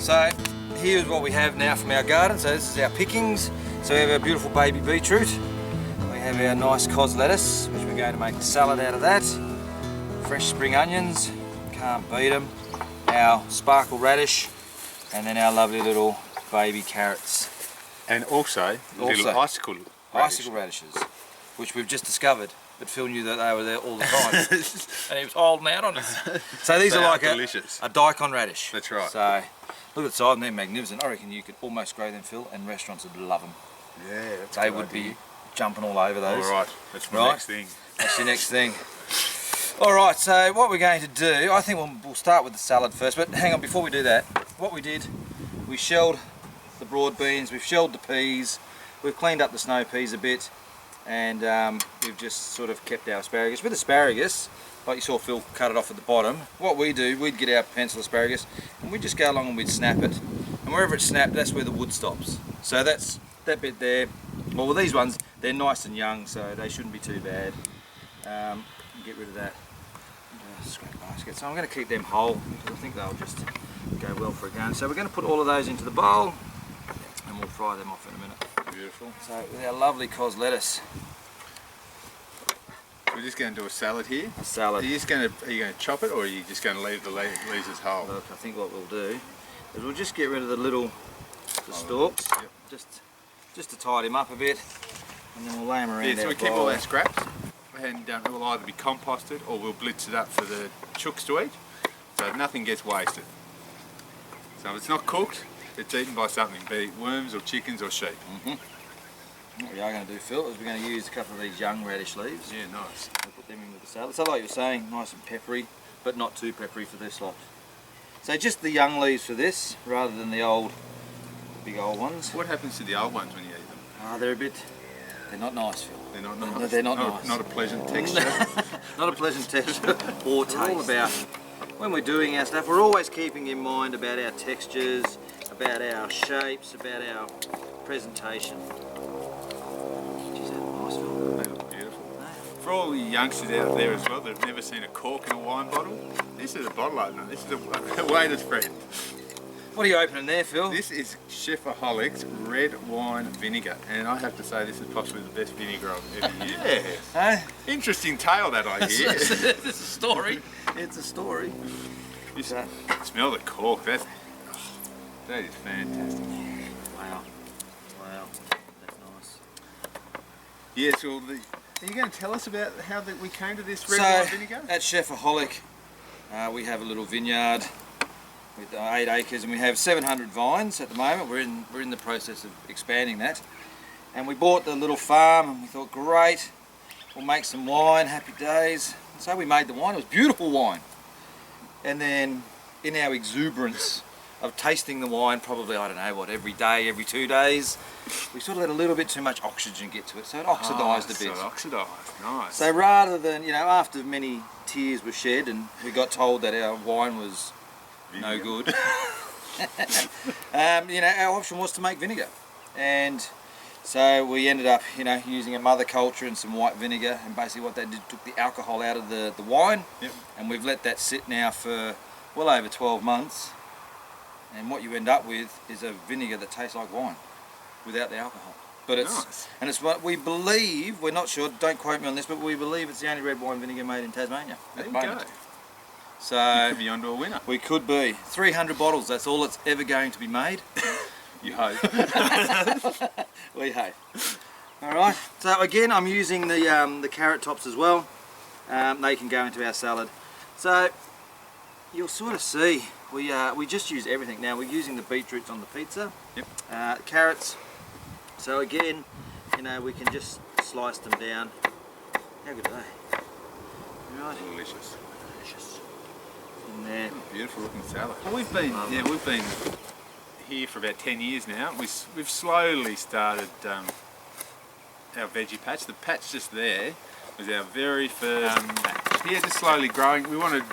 So here's what we have now from our garden. So this is our pickings. So we have our beautiful baby beetroot. We have our nice cos lettuce, which we're going to make a salad out of that. Fresh spring onions, can't beat them. Our sparkle radish, and then our lovely little baby carrots. And also little icicle radishes, which we've just discovered. But Phil knew that they were there all the time, and he was holding out on us. So these are like a daikon radish. That's right. So look at the size, and they're magnificent. I reckon you could almost grow them, Phil, and restaurants would love them. Yeah, that's they would be jumping all over those. All right, that's my next thing. That's your next thing. All right, so what we're going to do, I think we'll start with the salad first. But hang on, before we do that, what we did, we shelled the broad beans, we've shelled the peas, we've cleaned up the snow peas a bit. And we've just sort of kept our asparagus. With asparagus, like you saw Phil cut it off at the bottom, what we do, we'd get our pencil asparagus and we'd just go along and we'd snap it. And wherever it's snapped, that's where the wood stops. So that's that bit there. Well, with these ones, they're nice and young, so they shouldn't be too bad. Get rid of that scrap basket. So I'm going to keep them whole because I think they'll just go well for a gun. So we're going to put all of those into the bowl and we'll fry them off in a minute. Beautiful. So with our lovely cos lettuce. We're just going to do a salad here. A salad. Are you going to chop it, or are you just going to leave the leaves as whole? Look, I think what we'll do is we'll just get rid of the stalks, just to tidy them up a bit, and then we'll lay them around. Yeah, so we keep all our scraps, and it will either be composted or we'll blitz it up for the chooks to eat, so nothing gets wasted. So if it's not cooked, it's eaten by something, be it worms or chickens or sheep. What we are going to do, Phil, is we're going to use a couple of these young radish leaves. Yeah, nice. We'll put them in with the salad. So like you were saying, nice and peppery, but not too peppery for this lot. So just the young leaves for this, rather than the big old ones. What happens to the old ones when you eat them? They're not nice, Phil. They're not nice? No, they're not nice. Not a pleasant texture? Not a pleasant texture or taste. All about, when we're doing our stuff, we're always keeping in mind about our textures, about our shapes, about our presentation. Geez, that's nice, Phil. They look beautiful. For all the youngsters out there as well that have never seen a cork in a wine bottle, this is a bottle opener. This is a waiter's friend. What are you opening there, Phil? This is Chefaholic's red wine vinegar, and I have to say this is possibly the best vinegar I've ever used. Huh? Interesting tale that I hear. It's a story. It's a story. You smell the cork. That is fantastic. Wow. Wow. That's nice. Yes, well, are you going to tell us about how we came to this red wine vinegar? At Chefaholic, we have a little vineyard with 8 acres, and we have 700 vines at the moment. We're in the process of expanding that, and we bought the little farm, and we thought, great, we'll make some wine. Happy days. So we made the wine. It was beautiful wine, and then in our exuberance of tasting the wine, probably, I don't know what, every day, every 2 days, we sort of let a little bit too much oxygen get to it, so it oxidised a bit. So it oxidised, nice. So rather than, after many tears were shed and we got told that our wine was no good, our option was to make vinegar. And so we ended up, using a mother culture and some white vinegar, and basically what that did, took the alcohol out of the wine. Yep. And we've let that sit now for well over 12 months. And what you end up with is a vinegar that tastes like wine without the alcohol. But it's what we believe, we're not sure, don't quote me on this, but we believe it's the only red wine vinegar made in Tasmania at the moment. So you could be onto a winner. We could be. 300 bottles, that's all that's ever going to be made. You hope. We hope. Alright, so again I'm using the carrot tops as well. They can go into our salad. So you'll sort of see, we just use everything now. We're using the beetroots on the pizza. Yep. Carrots. So again, we can just slice them down. How good are they? Right. Delicious. Delicious. In there. Beautiful looking salad. Well, we've been here for about 10 years now. We've slowly started our veggie patch. The patch just there was our very first patch. Yeah, just slowly growing. We wanted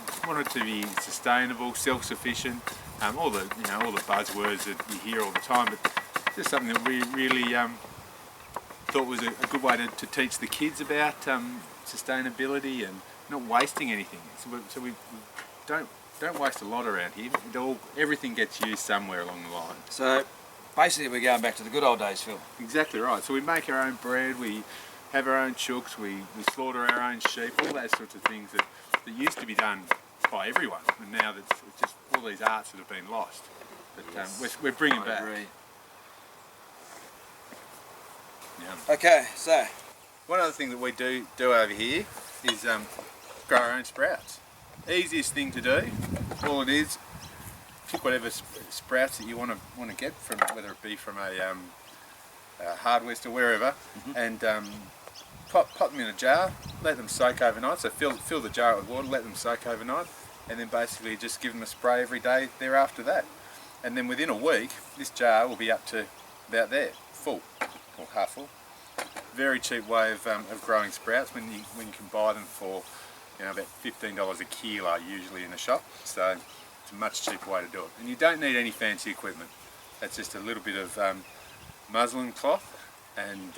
to be sustainable, self-sufficient. All the buzzwords that you hear all the time, but just something that we really thought was a good way to teach the kids about sustainability and not wasting anything. So we don't don't waste a lot around here. Everything gets used somewhere along the line. So basically we're going back to the good old days, Phil. Exactly right. So we make our own bread, we have our own chooks, we slaughter our own sheep, all those sorts of things that used to be done by everyone, and now it's just all these arts that have been lost. But we're bringing back. Agree. Yeah. Okay, so One other thing that we do over here is grow our own sprouts. Easiest thing to do. All it is, pick whatever sprouts that you want to get from, whether it be from a hardware store, wherever, and pop them in a jar, let them soak overnight. So fill the jar with water, let them soak overnight, and then basically just give them a spray every day thereafter that. And then within a week, this jar will be up to about there, full or half full. Very cheap way of growing sprouts when you can buy them for about $15 a kilo usually in the shop. So it's a much cheaper way to do it. And you don't need any fancy equipment. That's just a little bit of muslin cloth and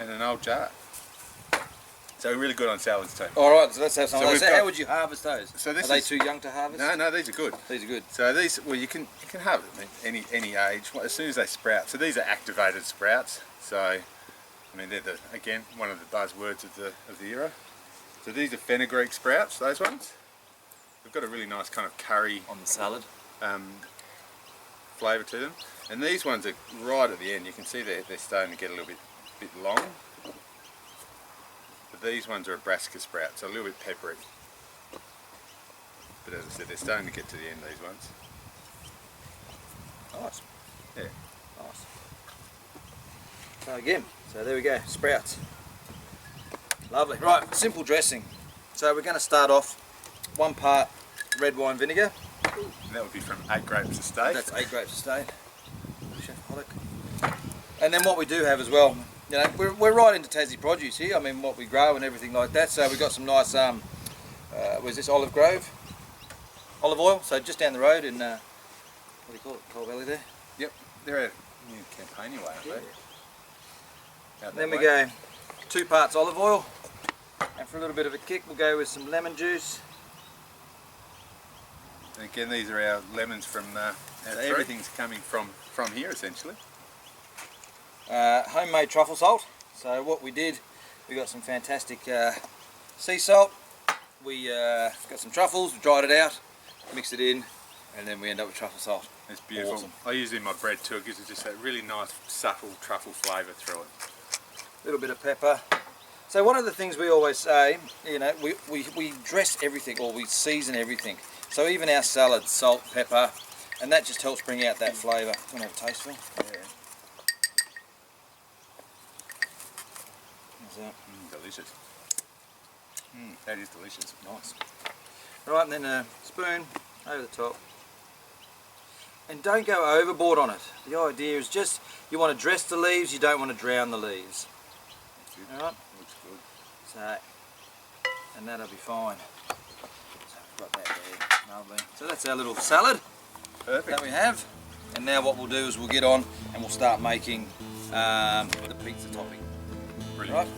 an old jar. So really good on salads too. all right, so let's have some. So of we've those. So got- how would you harvest those? So this Are they is- too young to harvest? No, these are good. These are good. So these, well, you can have them any age as soon as they sprout. So these are activated sprouts. So I mean they're again one of the buzzwords of the era. So these are fenugreek sprouts. Those ones. They've got a really nice kind of curry On the salad. flavour to them. And these ones are right at the end. You can see they're starting to get a little bit long. But these ones are a brassica sprout, so a little bit peppery. But as I said, they're starting to get to the end, these ones. Nice. Yeah. Nice. So again, so there we go, sprouts. Lovely. Right, simple dressing. So we're going to start off 1 part red wine vinegar. And that would be from 8 grapes a steak. That's 8 grapes of stain. Chef Pollock. And then what we do have as well, we're right into Tassie produce here. I mean, what we grow and everything like that. So we've got some nice, where's this, Olive Grove? Olive oil. So just down the road in, what do you call it, Coal Valley there? Yep, they're a new Campania way, aren't they? Out that Then we way. go 2 parts olive oil. And for a little bit of a kick, we'll go with some lemon juice. And again, these are our lemons from, everything's coming from here essentially. Homemade truffle salt. So what we did, we got some fantastic sea salt. We got some truffles, we dried it out, mixed it in, and then we end up with truffle salt. It's beautiful. Awesome. I use it in my bread too. It gives it just that really nice, subtle truffle flavour through it. A little bit of pepper. So one of the things we always say, we dress everything, or we season everything. So even our salad, salt, pepper, and that just helps bring out that flavour. Do you want to have a taste, Phil? Yeah. How's that? Delicious. That is delicious. Nice. Right, and then a spoon over the top. And don't go overboard on it. The idea is just, you want to dress the leaves, you don't want to drown the leaves. Alright? Looks good. So, and that'll be fine. So we've got that there, lovely. So that's our little salad Perfect. that we have. And now what we'll do is we'll get on and we'll start making the pizza topping. Brilliant. Right?